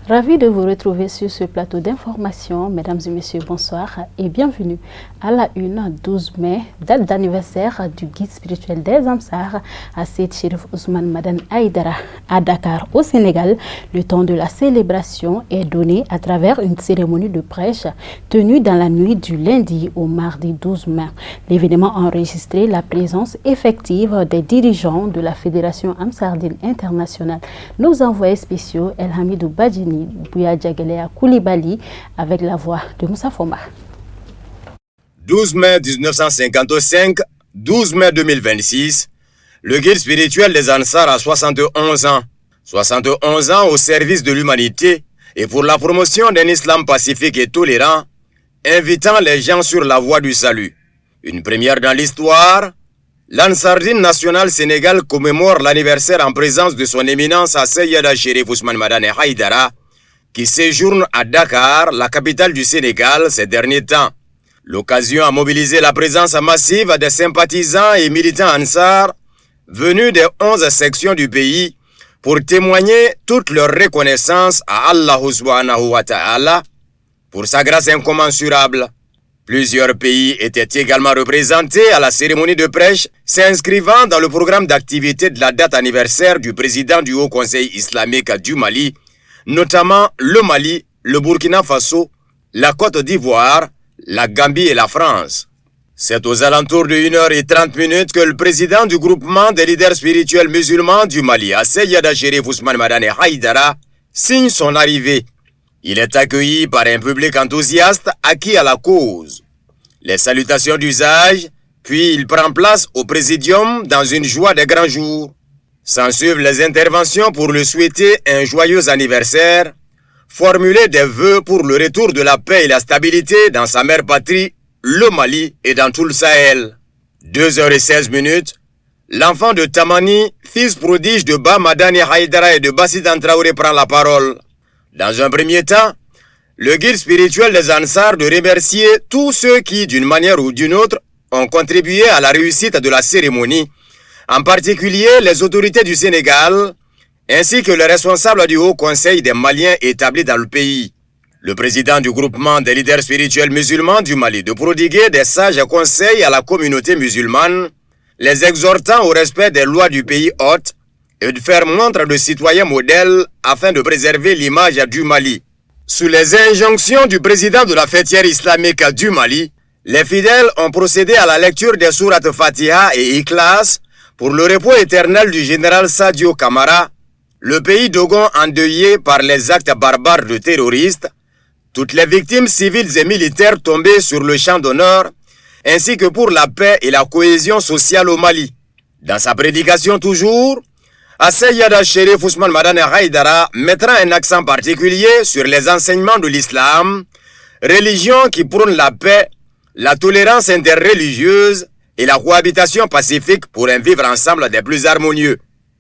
Ravi de vous retrouver sur ce plateau d'information. Mesdames et messieurs, bonsoir et bienvenue à la une 12 mai, date d'anniversaire du guide spirituel des Ansar, à Seyd Cherif Ousmane Madane Haïdara à Dakar au Sénégal. Le temps de la célébration est donné à travers une cérémonie de prêche tenue dans la nuit du lundi au mardi 12 mai. L'événement a enregistré la présence effective des dirigeants de la Fédération Ansardine Internationale, nos envoyés spéciaux El Hamidou Badjini, Bouya Djagelea Koulibaly, avec la voix de Moussa Foma. 12 mai 1955, 12 mai 2026, le guide spirituel des Ansar a 71 ans. 71 ans au service de l'humanité et pour la promotion d'un islam pacifique et tolérant, invitant les gens sur la voie du salut. Une première dans l'histoire, l'Ansardine nationale Sénégal commémore l'anniversaire en présence de son éminence à Seyyed Cherif Ousmane Madane Haïdara, qui séjourne à Dakar, la capitale du Sénégal, ces derniers temps. L'occasion a mobilisé la présence massive des sympathisants et militants Ansar venus des 11 sections du pays pour témoigner toute leur reconnaissance à Allah subhanahu wa ta'ala pour sa grâce incommensurable. Plusieurs pays étaient également représentés à la cérémonie de prêche, s'inscrivant dans le programme d'activité de la date anniversaire du président du Haut Conseil islamique du Mali, notamment le Mali, le Burkina Faso, la Côte d'Ivoire, la Gambie et la France. C'est aux alentours de 1h30 que le président du groupement des leaders spirituels musulmans du Mali, Seyyed Cherif Ousmane Madane Haïdara, signe son arrivée. Il est accueilli par un public enthousiaste acquis à la cause. Les salutations d'usage, puis il prend place au présidium dans une joie de grand jour. S'ensuivent les interventions pour lui souhaiter un joyeux anniversaire, formuler des vœux pour le retour de la paix et la stabilité dans sa mère patrie, le Mali et dans tout le Sahel. 2h16, l'enfant de Tamani, fils prodige de Ba Madane Haïdara et de Bassidan Traoré prend la parole. Dans un premier temps, le guide spirituel des Ansar de remercier tous ceux qui, d'une manière ou d'une autre, ont contribué à la réussite de la cérémonie, en particulier les autorités du Sénégal, ainsi que les responsables du Haut Conseil des Maliens établis dans le pays. Le président du groupement des leaders spirituels musulmans du Mali de prodiguer des sages conseils à la communauté musulmane, les exhortant au respect des lois du pays hôte et de faire montre de citoyens modèles afin de préserver l'image du Mali. Sous les injonctions du président de la fêtière islamique du Mali, les fidèles ont procédé à la lecture des sourates Fatiha et Ikhlas pour le repos éternel du général Sadio Kamara, le pays Dogon endeuillé par les actes barbares de terroristes, toutes les victimes civiles et militaires tombées sur le champ d'honneur, ainsi que pour la paix et la cohésion sociale au Mali. Dans sa prédication toujours, Seyyed Cherif Ousmane Madane Haïdara mettra un accent particulier sur les enseignements de l'islam, religion qui prône la paix, la tolérance interreligieuse et la cohabitation pacifique pour un vivre ensemble des plus harmonieux.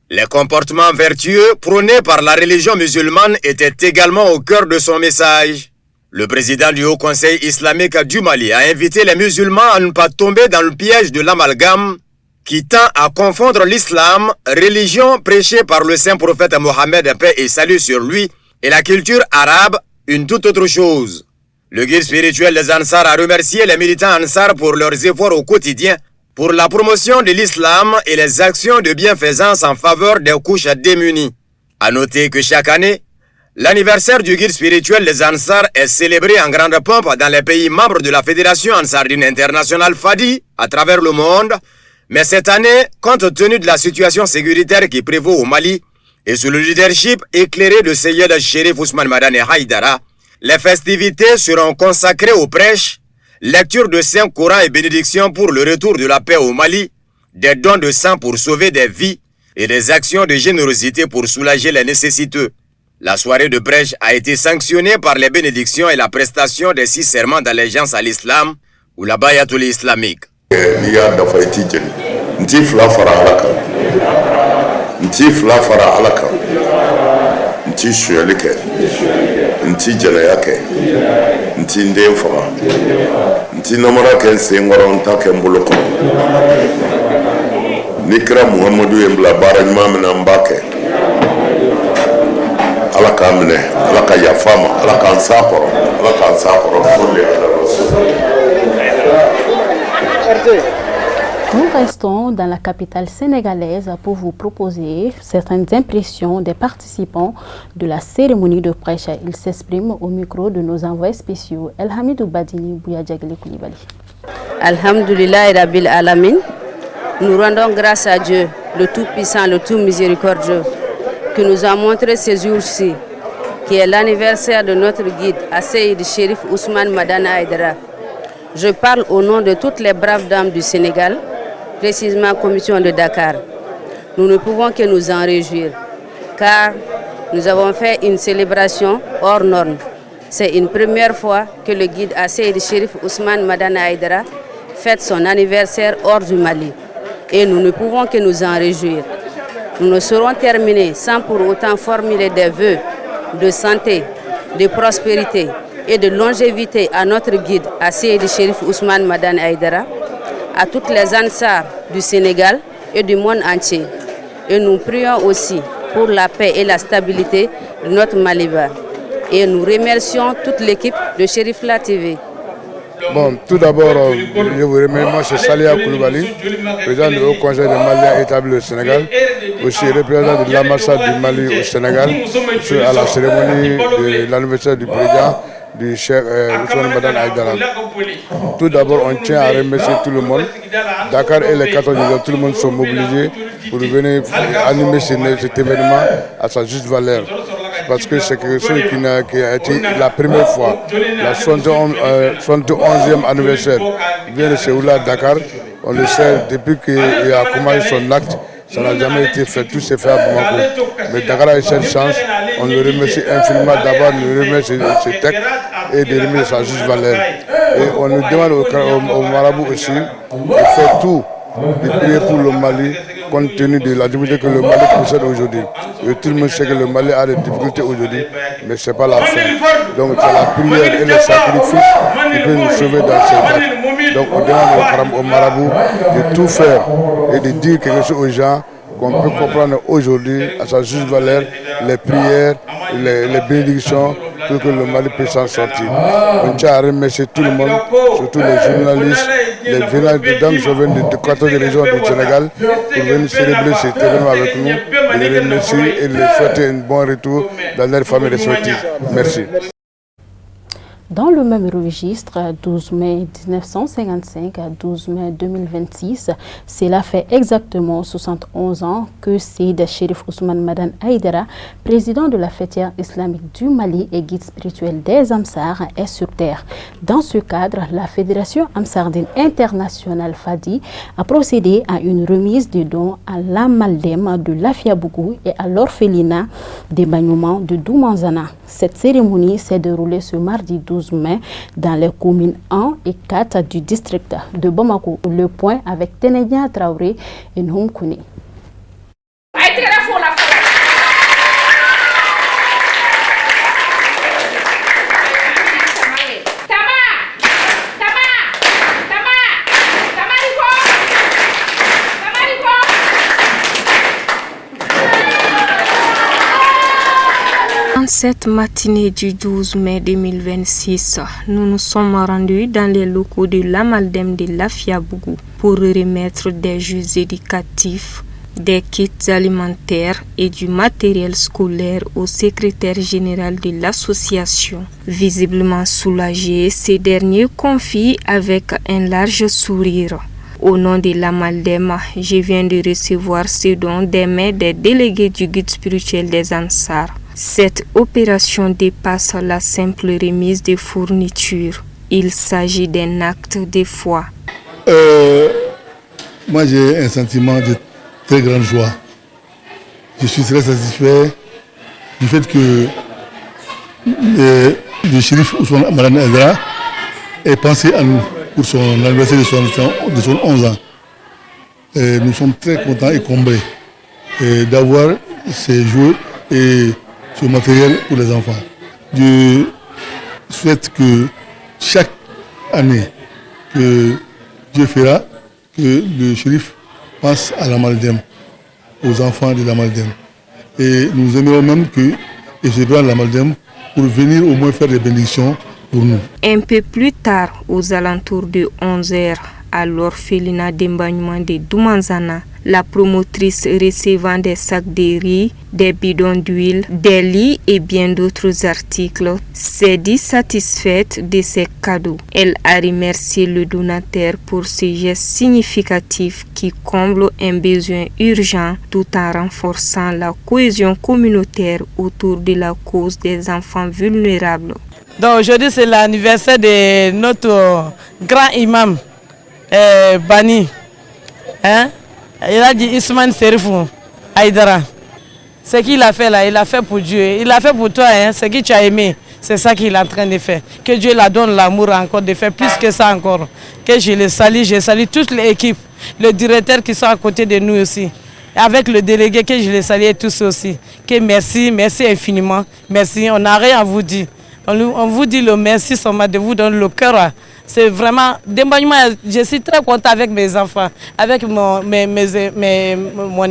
Les comportements vertueux prônés par la religion musulmane étaient également au cœur de son message. Le président du Haut Conseil islamique du Mali a invité les musulmans à ne pas tomber dans le piège de l'amalgame qui tend à confondre l'islam, religion prêchée par le saint prophète Mohammed, paix et salut sur lui, et la culture arabe, une toute autre chose. Le guide spirituel des Ansar a remercié les militants Ansar pour leurs efforts au quotidien pour la promotion de l'islam et les actions de bienfaisance en faveur des couches démunies. A noter que chaque année, l'anniversaire du guide spirituel des Ansar est célébré en grande pompe dans les pays membres de la Fédération Ansardine Internationale FADI à travers le monde. Mais cette année, compte tenu de la situation sécuritaire qui prévaut au Mali et sous le leadership éclairé de Seyyed Cherif Ousmane Madane Haïdara, les festivités seront consacrées aux prêches, lecture de Saint-Coran et bénédiction pour le retour de la paix au Mali, des dons de sang pour sauver des vies et des actions de générosité pour soulager les nécessiteux. La soirée de prêche a été sanctionnée par les bénédictions et la prestation des 6 serments d'allégeance à l'islam ou la bayatul islamique. Nti jala yake nti ndemfa nti namara ken sengoro ntake mbuloko nikra Muhammadu embla barajma menambake ala k'a minɛ ala ka yafa ma ala k'an s'a kɔrɔ ala k'an s'a kɔrɔ foli ala Nous restons dans la capitale sénégalaise pour vous proposer certaines impressions des participants de la cérémonie de prêche. Ils s'expriment au micro de nos envoyés spéciaux El Hamidou Badini Bouyadjagle Koulibaly. Alhamdulillah Rabbil Alamin. Nous rendons grâce à Dieu, le Tout-Puissant, le Tout-Miséricordieux, qui nous a montré ces jours-ci, qui est l'anniversaire de notre guide, Asseïd Chérif Ousmane Madana Aïdara. Je parle au nom de toutes les braves dames du Sénégal, précisément la commission de Dakar. Nous ne pouvons que nous en réjouir, car nous avons fait une célébration hors norme. C'est une première fois que le guide Asseïd Chérif Ousmane Madana Aïdara fête son anniversaire hors du Mali. Et nous ne pouvons que nous en réjouir. Nous ne serons terminés sans pour autant formuler des vœux de santé, de prospérité et de longévité à notre guide, Asseïd Chérif Ousmane Madana Aïdara, à toutes les Ansars du Sénégal et du monde entier. Et nous prions aussi pour la paix et la stabilité de notre Maliba. Et nous remercions toute l'équipe de Chérifla TV. Bon, tout d'abord, je vous remercie, moi c'est Salia Koulibaly, président du Haut Conseil des Maliens établi au Sénégal, aussi représentant de l'ambassade du Mali au Sénégal, à la cérémonie de l'anniversaire du président du chef Ousmane Madana Aïdara. Tout d'abord, on tient à remercier tout le monde. Dakar et les 14 millions, tout le monde sont mobilisés pour venir animer cet événement à sa juste valeur. Parce que c'est quelque chose qui a été la première fois, la 71e anniversaire vient de Séoula, Dakar. On le sait, depuis qu'il a commencé son acte, ça n'a jamais été fait, tout s'est fait à Bamako. Mais Dakar a eu cette chance, on le remercie infiniment d'abord, nous remercie ce texte et de remettre sa juste valeur. Et on nous demande au marabout aussi de faire tout, de prier pour le Mali, compte tenu de la difficulté que le Mali possède aujourd'hui. Et tout le monde sait que le Mali a des difficultés aujourd'hui, mais ce n'est pas la fin. Donc c'est la prière et le sacrifice qui peut nous sauver dans ces actes. Donc on demande au marabout de tout faire et de dire quelque chose aux gens qu'on peut comprendre aujourd'hui à sa juste valeur, les prières, les bénédictions, pour que le Mali puisse s'en sortir. On tient à remercier tout le monde, surtout les journalistes, les venants de 14 régions du Sénégal pour venir célébrer cet événement avec nous. Je les remercie et les souhaiter un bon retour dans leur famille respective. Merci. Dans le même registre, 12 mai 1955 à 12 mai 2026, cela fait exactement 71 ans que Seyid Chérif Ousmane Madana Aïdara, président de la Fêtière islamique du Mali et guide spirituel des Amsar, est sur terre. Dans ce cadre, la Fédération Amsardine internationale FADI a procédé à une remise de dons à l'Amaldem de Lafiabougou et à l'orphelinat d'ébagnement de Doumanzana. Cette cérémonie s'est déroulée ce mardi 12 mai dans les communes 1 et 4 du district de Bamako. Le point avec Ténédia Traoré et Nhoum Kouné. Cette matinée du 12 mai 2026, nous nous sommes rendus dans les locaux de l'Amaldem de Lafiabougou pour remettre des jeux éducatifs, des kits alimentaires et du matériel scolaire au secrétaire général de l'association. Visiblement soulagé, ces derniers confient avec un large sourire. Au nom de l'Amaldem, je viens de recevoir ce don des mains des délégués du guide spirituel des Ansars. Cette opération dépasse la simple remise de fournitures. Il s'agit d'un acte de foi. Moi, j'ai un sentiment de très grande joie. Je suis très satisfait du fait que le shérif Ousmane Madana Aïdara ait pensé à nous pour son anniversaire de son 11 ans. Nous sommes très contents et comblés d'avoir ces jeux et ce matériel pour les enfants. Je souhaite que chaque année que Dieu fera, que le shérif pense à l'Amaldem, aux enfants de l'Amaldem. Et nous aimerions même que et se prendre la Maldem pour venir au moins faire des bénédictions pour nous. Un peu plus tard, aux alentours de 11h, à l'orphelinat d'Embagnement de Doumanzana, la promotrice recevant des sacs de riz, des bidons d'huile, des lits et bien d'autres articles, s'est dit satisfaite de ces cadeaux. Elle a remercié le donateur pour ce geste significatif qui comble un besoin urgent tout en renforçant la cohésion communautaire autour de la cause des enfants vulnérables. Donc aujourd'hui c'est l'anniversaire de notre grand imam Bani. Il a dit Ousmane Serifou Aïdara. Ce qu'il a fait là, il a fait pour Dieu. Il a fait pour toi, ce que tu as aimé. C'est ça qu'il est en train de faire. Que Dieu la donne l'amour encore de faire plus que ça encore. Que je salue toute l'équipe, le directeur qui sont à côté de nous aussi. Avec le délégué que je les salue tous aussi. Que merci infiniment. Merci, on n'a rien à vous dire. On vous dit le merci seulement de vous donner le cœur. C'est vraiment, je suis très content avec mes enfants, avec mon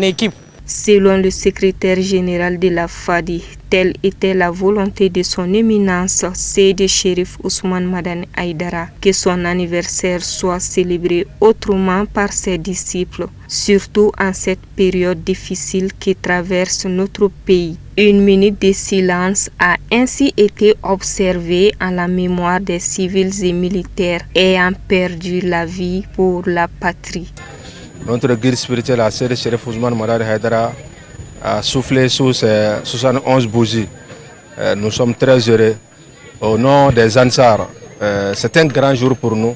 équipe. Selon le secrétaire général de la FADI, telle était la volonté de son éminence, Seydi Chérif Ousmane Madani Aïdara, que son anniversaire soit célébré autrement par ses disciples, surtout en cette période difficile qui traverse notre pays. Une minute de silence a ainsi été observée en la mémoire des civils et militaires ayant perdu la vie pour la patrie. Notre guide spirituel, Seydi Chérif Ousmane Madani Aïdara, a soufflé sous ses 71 bougies. Nous sommes très heureux. Au nom des Ansar, c'est un grand jour pour nous.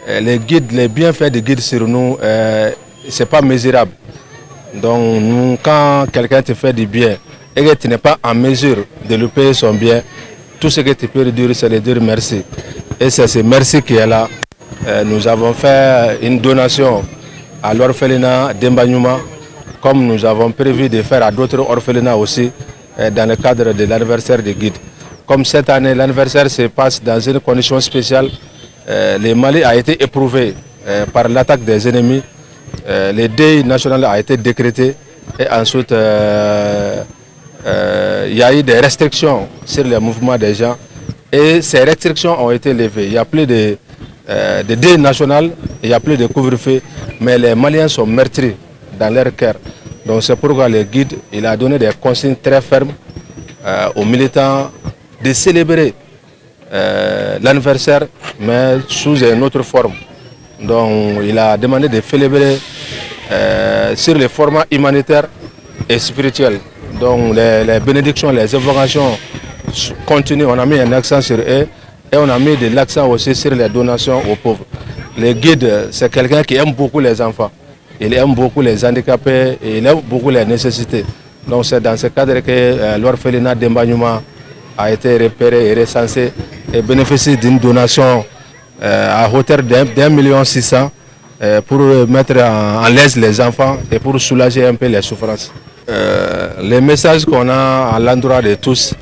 Les bienfaits des guides sur nous, ce n'est pas mesurable. Donc nous, quand quelqu'un te fait du bien et que tu n'es pas en mesure de lui payer son bien, tout ce que tu peux lui dire, c'est de dire merci. Et c'est ce merci qui est là. Nous avons fait une donation à l'orphelinat d'Embagnement, comme nous avons prévu de faire à d'autres orphelinats aussi, dans le cadre de l'anniversaire des guides. Comme cette année, l'anniversaire se passe dans une condition spéciale, le Mali a été éprouvé par l'attaque des ennemis, le deuil national a été décrété et ensuite il y a eu des restrictions sur les mouvements des gens et ces restrictions ont été levées. Il n'y a plus de deuil national, il n'y a plus de couvre-feu, mais les Maliens sont meurtris dans leur cœur. Donc c'est pourquoi le guide il a donné des consignes très fermes aux militants de célébrer l'anniversaire, mais sous une autre forme. Donc il a demandé de célébrer sur les formats humanitaires et spirituels. Donc les bénédictions, les évocations continuent, on a mis un accent sur eux et on a mis de l'accent aussi sur les donations aux pauvres. Le guide, c'est quelqu'un qui aime beaucoup les enfants. Il aime beaucoup les handicapés et il aime beaucoup les nécessités. Donc c'est dans ce cadre que l'orphelinat d'Embagnement a été repéré et recensé et bénéficie d'une donation à hauteur d'1,6 million pour mettre en l'aise les enfants et pour soulager un peu les souffrances. Les messages qu'on a à l'endroit de tous,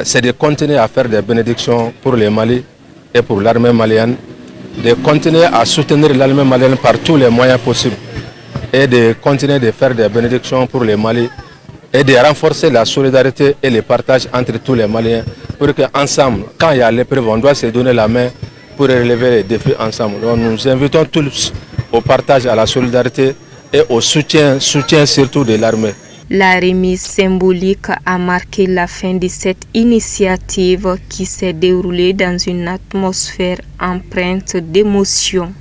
c'est de continuer à faire des bénédictions pour le Mali et pour l'armée malienne, de continuer à soutenir l'armée malienne par tous les moyens possibles et de continuer de faire des bénédictions pour le Mali et de renforcer la solidarité et le partage entre tous les Maliens pour qu'ensemble, quand il y a l'épreuve, on doit se donner la main pour relever les défis ensemble. Donc nous invitons tous au partage, à la solidarité et au soutien surtout de l'armée. La remise symbolique a marqué la fin de cette initiative qui s'est déroulée dans une atmosphère empreinte d'émotion.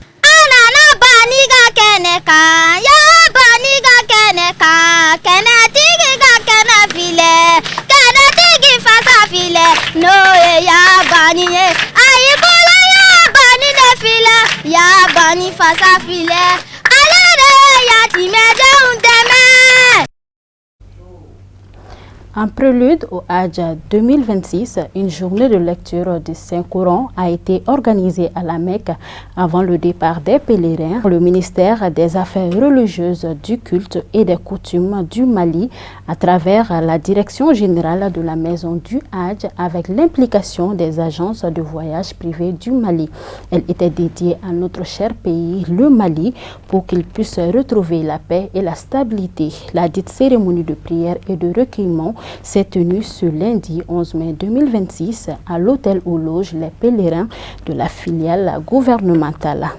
En prélude au Hajj 2026, une journée de lecture du Saint-Coran a été organisée à la Mecque avant le départ des pèlerins. Le ministère des Affaires religieuses, du culte et des coutumes du Mali, à travers la direction générale de la Maison du Hajj, avec l'implication des agences de voyage privées du Mali. Elle était dédiée à notre cher pays, le Mali, pour qu'il puisse retrouver la paix et la stabilité. La dite cérémonie de prière et de recueillement s'est tenue ce lundi 11 mai 2026 à l'hôtel où logent les pèlerins de la filiale gouvernementale.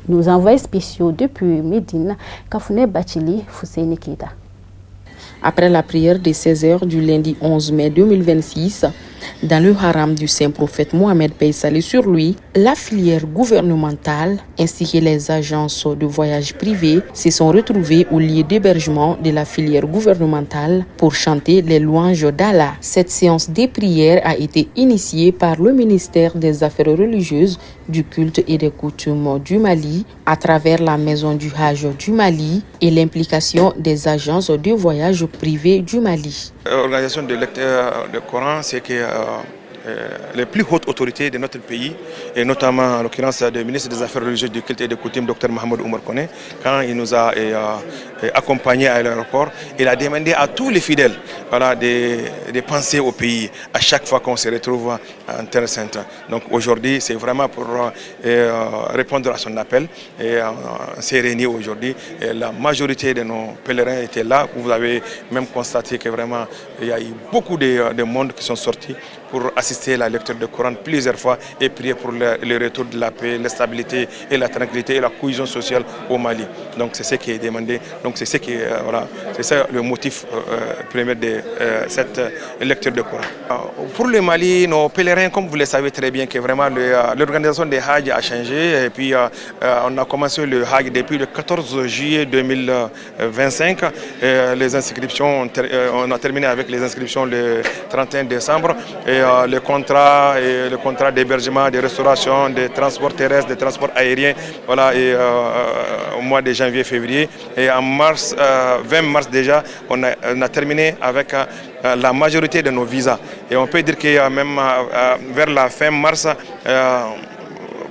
Nos envoyés spéciaux depuis Médine, Kafouné Bachili, Fousseini Keita. Après la prière de 16h du lundi 11 mai 2026, dans le haram du Saint-Prophète Mohamed Paix Salé sur lui, la filière gouvernementale ainsi que les agences de voyage privées se sont retrouvées au lieu d'hébergement de la filière gouvernementale pour chanter les louanges d'Allah. Cette séance de prière a été initiée par le ministère des Affaires religieuses, du culte et des coutumes du Mali à travers la maison du Hajj du Mali et l'implication des agences de voyage privées du Mali. L'organisation de lecteurs du Coran, c'est que les plus hautes autorités de notre pays, et notamment en l'occurrence le ministre des Affaires religieuses, du culte et des coutumes, Dr Mohamed Oumar Koné, quand il nous a accompagnés à l'aéroport, il a demandé à tous les fidèles de penser au pays à chaque fois qu'on se retrouve en Terre Sainte. Donc aujourd'hui, c'est vraiment pour répondre à son appel. Et on s'est réunis aujourd'hui. La majorité de nos pèlerins étaient là. Vous avez même constaté que vraiment il y a eu beaucoup de monde qui sont sortis pour assister à la lecture du Coran plusieurs fois et prier pour le retour de la paix, la stabilité et la tranquillité et la cohésion sociale au Mali. Donc c'est ce qui est demandé. Donc c'est ça le motif premier de cette lecture du Coran. Pour le Mali, nos pèlerins, comme vous le savez très bien, que vraiment l'organisation des Hajj a changé et puis on a commencé le Hajj depuis le 14 juillet 2025. Les inscriptions, on a terminé avec les inscriptions le 31 décembre. Et le contrat d'hébergement, de restauration, de transport terrestre, de transport aérien, voilà, et au mois de janvier-février. Et en mars, 20 mars déjà, on a terminé avec la majorité de nos visas. Et on peut dire que même vers la fin mars,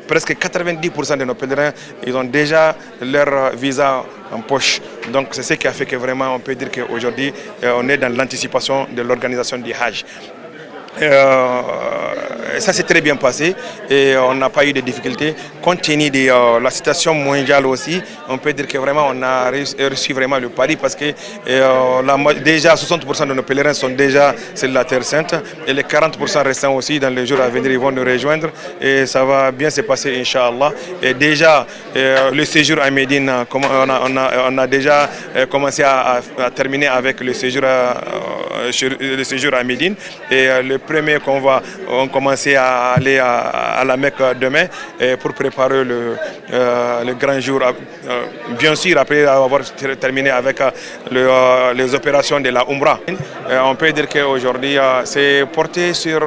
presque 90% de nos pèlerins, ils ont déjà leur visa en poche. Donc c'est ce qui a fait que vraiment on peut dire qu'aujourd'hui, on est dans l'anticipation de l'organisation du Hajj. Ça s'est très bien passé et on n'a pas eu de difficultés. Compte tenu de la situation mondiale aussi, on peut dire que vraiment on a reçu vraiment le pari parce que déjà 60% de nos pèlerins sont déjà sur la Terre Sainte et les 40% restants aussi dans les jours à venir ils vont nous rejoindre et ça va bien se passer Inch'Allah. Et déjà le séjour à Médine, on a déjà commencé à terminer avec le séjour à Médine et le premier on commençait à aller à la Mecque demain pour préparer le grand jour. Bien sûr, après avoir terminé avec les opérations de la Umrah. On peut dire qu'aujourd'hui, c'est porté sur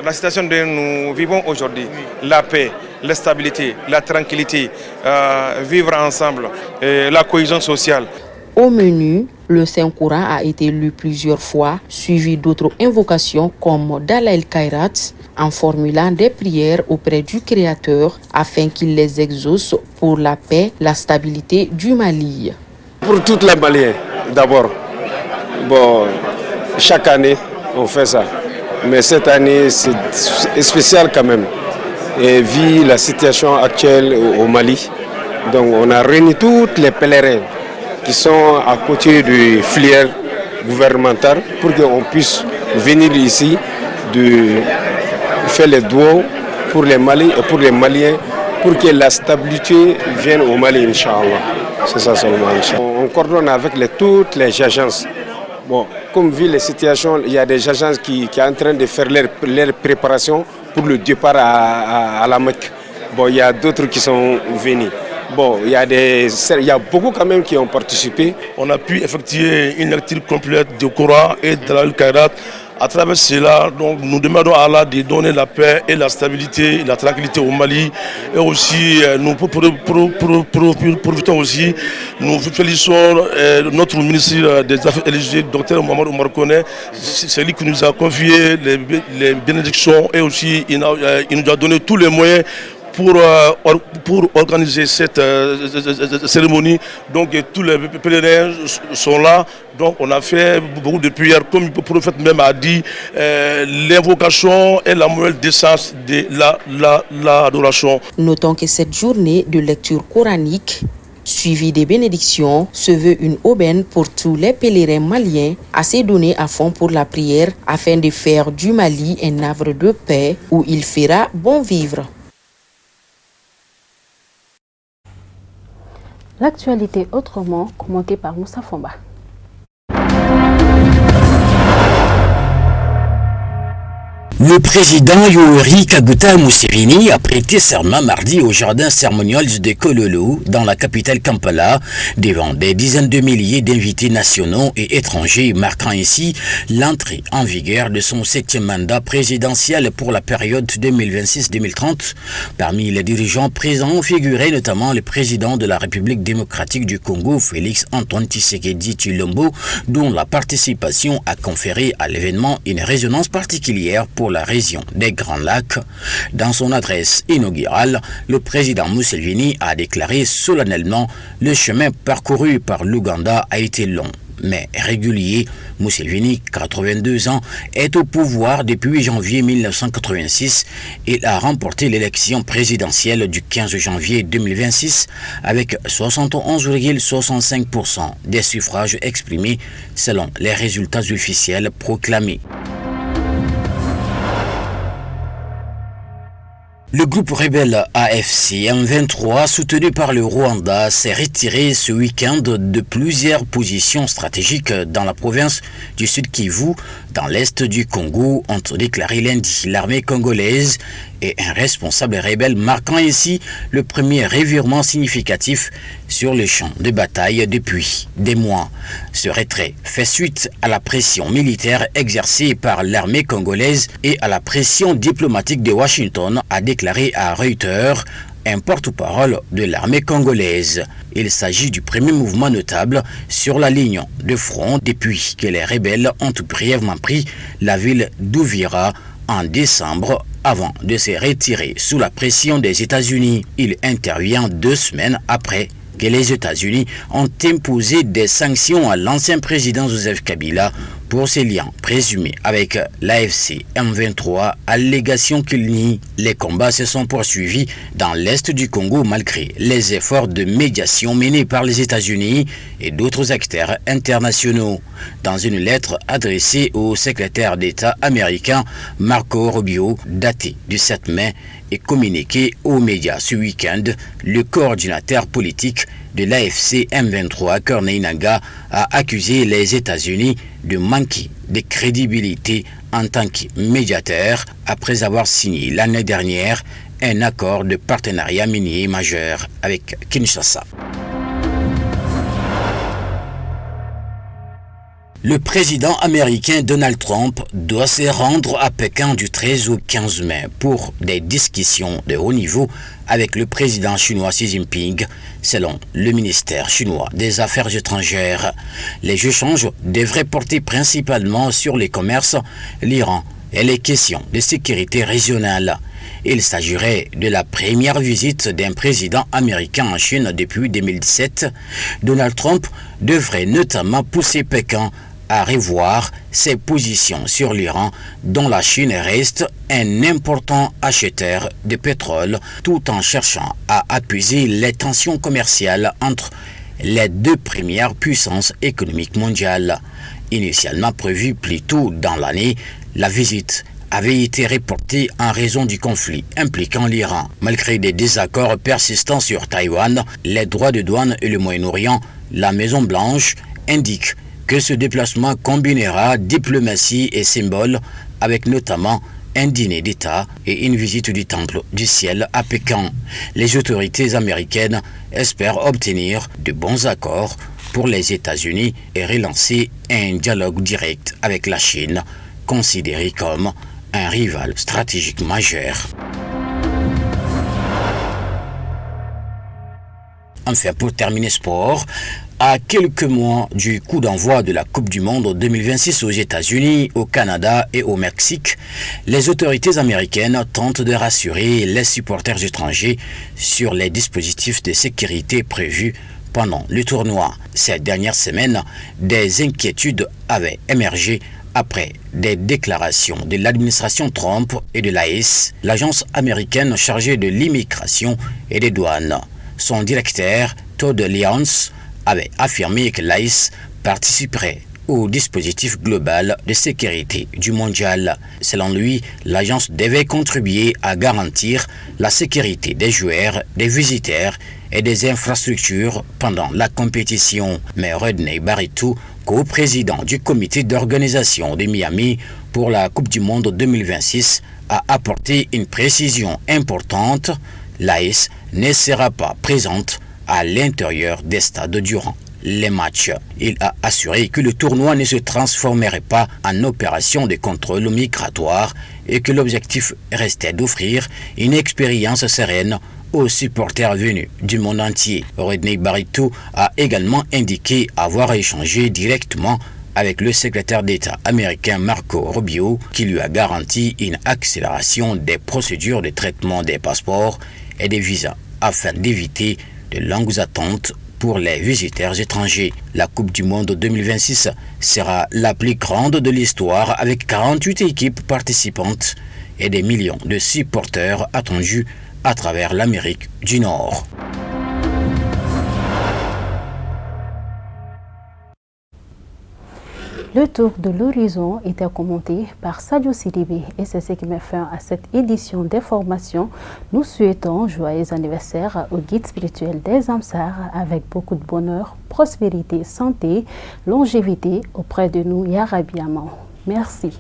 la situation que nous vivons aujourd'hui. La paix, la stabilité, la tranquillité, vivre ensemble, la cohésion sociale. Au menu, le Saint-Coran a été lu plusieurs fois, suivi d'autres invocations comme Dala el Khairat, en formulant des prières auprès du Créateur afin qu'il les exauce pour la paix, la stabilité du Mali. Pour toute la Maliens, d'abord, chaque année on fait ça, mais cette année c'est spécial quand même, et vu la situation actuelle au Mali, donc on a réuni tous les pèlerins qui sont à côté de filière gouvernementale pour qu'on puisse venir ici de faire les doigts pour les Maliens et pour les Maliens pour que la stabilité vienne au Mali, Inch'Allah. C'est ça seulement, Inch'Allah. On coordonne avec toutes les agences. Comme vu les situations, il y a des agences qui sont en train de faire leur préparation pour le départ à la Mecque. Il y a d'autres qui sont venus. Il y a beaucoup quand même qui ont participé. On a pu effectuer une lecture complète du Coran et de l'Al-Khairat. À travers cela, donc, nous demandons à Allah de donner la paix et la stabilité et la tranquillité au Mali. Et aussi, nous profitons aussi, nous félicitons notre ministre des Affaires étrangères, Dr Mohamed Oumar Koné. C'est lui qui nous a confié les bénédictions et aussi il nous a donné tous les moyens pour organiser cette cérémonie. Donc tous les pèlerins sont là. Donc on a fait beaucoup de prières, comme le prophète même a dit, l'invocation est la moelle d'essence de l'adoration. Notons que cette journée de lecture coranique suivi des bénédictions, se veut une aubaine pour tous les pèlerins maliens assez donnés à fond pour la prière afin de faire du Mali un havre de paix où il fera bon vivre. L'actualité autrement, commentée par Moussa Fomba. Le président Yoweri Kaguta Museveni a prêté serment mardi au jardin cérémonial de Kololo, dans la capitale Kampala, devant des dizaines de milliers d'invités nationaux et étrangers, marquant ainsi l'entrée en vigueur de son 7e mandat présidentiel pour la période 2026-2030. Parmi les dirigeants présents figuraient notamment le président de la République démocratique du Congo, Félix Antoine Tshisekedi Tshilombo, dont la participation a conféré à l'événement une résonance particulière pour la région des Grands Lacs. Dans son adresse inaugurale, le président Museveni a déclaré solennellement « Le chemin parcouru par l'Ouganda a été long, mais régulier ». Museveni, 82 ans, est au pouvoir depuis janvier 1986. Il a remporté l'élection présidentielle du 15 janvier 2026 avec 71,65% des suffrages exprimés selon les résultats officiels proclamés. Le groupe rebelle AFC M23, soutenu par le Rwanda, s'est retiré ce week-end de plusieurs positions stratégiques dans la province du Sud Kivu, dans l'est du Congo, ont déclaré lundi l'armée congolaise et un responsable rebelle, marquant ainsi le premier revirement significatif sur le champ de bataille depuis des mois. Ce retrait fait suite à la pression militaire exercée par l'armée congolaise et à la pression diplomatique de Washington, a déclaré à Reuters un porte-parole de l'armée congolaise. Il s'agit du premier mouvement notable sur la ligne de front depuis que les rebelles ont brièvement pris la ville d'Uvira en décembre avant de se retirer sous la pression des États-Unis. Il intervient 2 semaines après que les États-Unis ont imposé des sanctions à l'ancien président Joseph Kabila pour ses liens présumés avec l'AFC M23, allégation qu'il nie. Les combats se sont poursuivis dans l'est du Congo malgré les efforts de médiation menés par les États-Unis et d'autres acteurs internationaux. Dans une lettre adressée au secrétaire d'État américain Marco Rubio, datée du 7 mai, et communiquée aux médias ce week-end, le coordinateur politique de l'AFC M23, Corneille Nangaa, a accusé les États-Unis de manquer de crédibilité en tant que médiateur après avoir signé l'année dernière un accord de partenariat minier majeur avec Kinshasa. Le président américain Donald Trump doit se rendre à Pékin du 13 au 15 mai pour des discussions de haut niveau avec le président chinois Xi Jinping, selon le ministère chinois des Affaires étrangères. Les échanges devraient porter principalement sur les commerces, l'Iran et les questions de sécurité régionale. Il s'agirait de la première visite d'un président américain en Chine depuis 2017. Donald Trump devrait notamment pousser Pékin à revoir ses positions sur l'Iran, dont la Chine reste un important acheteur de pétrole, tout en cherchant à apaiser les tensions commerciales entre les 2 premières puissances économiques mondiales. Initialement prévue plus tôt dans l'année, la visite avait été reportée en raison du conflit impliquant l'Iran. Malgré des désaccords persistants sur Taïwan, les droits de douane et le Moyen-Orient, la Maison-Blanche indique que ce déplacement combinera diplomatie et symboles, avec notamment un dîner d'État et une visite du Temple du Ciel à Pékin. Les autorités américaines espèrent obtenir de bons accords pour les États-Unis et relancer un dialogue direct avec la Chine, considéré comme un rival stratégique majeur. Enfin, pour terminer sport, à quelques mois du coup d'envoi de la Coupe du Monde 2026 aux États-Unis, au Canada et au Mexique, les autorités américaines tentent de rassurer les supporters étrangers sur les dispositifs de sécurité prévus pendant le tournoi. Ces dernières semaines, des inquiétudes avaient émergé après des déclarations de l'administration Trump et de l'AIS, l'agence américaine chargée de l'immigration et des douanes. Son directeur, Todd Lyons avait affirmé que l'AIS participerait au dispositif global de sécurité du mondial. Selon lui, l'agence devait contribuer à garantir la sécurité des joueurs, des visiteurs et des infrastructures pendant la compétition. Mais Rodney Barreto, co-président du comité d'organisation de Miami pour la Coupe du Monde 2026, a apporté une précision importante. L'AIS ne sera pas présente à l'intérieur des stades durant les matchs. Il a assuré que le tournoi ne se transformerait pas en opération de contrôle migratoire et que l'objectif restait d'offrir une expérience sereine aux supporters venus du monde entier. Rodney Barreto a également indiqué avoir échangé directement avec le secrétaire d'État américain Marco Rubio, qui lui a garanti une accélération des procédures de traitement des passeports et des visas afin d'éviter de longues attentes pour les visiteurs étrangers. La Coupe du Monde 2026 sera la plus grande de l'histoire avec 48 équipes participantes et des millions de supporters attendus à travers l'Amérique du Nord. Le tour de l'horizon était commenté par Sadio Sidibé et c'est ce qui met fin à cette édition d'information. Nous souhaitons joyeux anniversaire au guide spirituel des Amsar avec beaucoup de bonheur, prospérité, santé, longévité auprès de nous, Ya Rabbi Aman. Merci.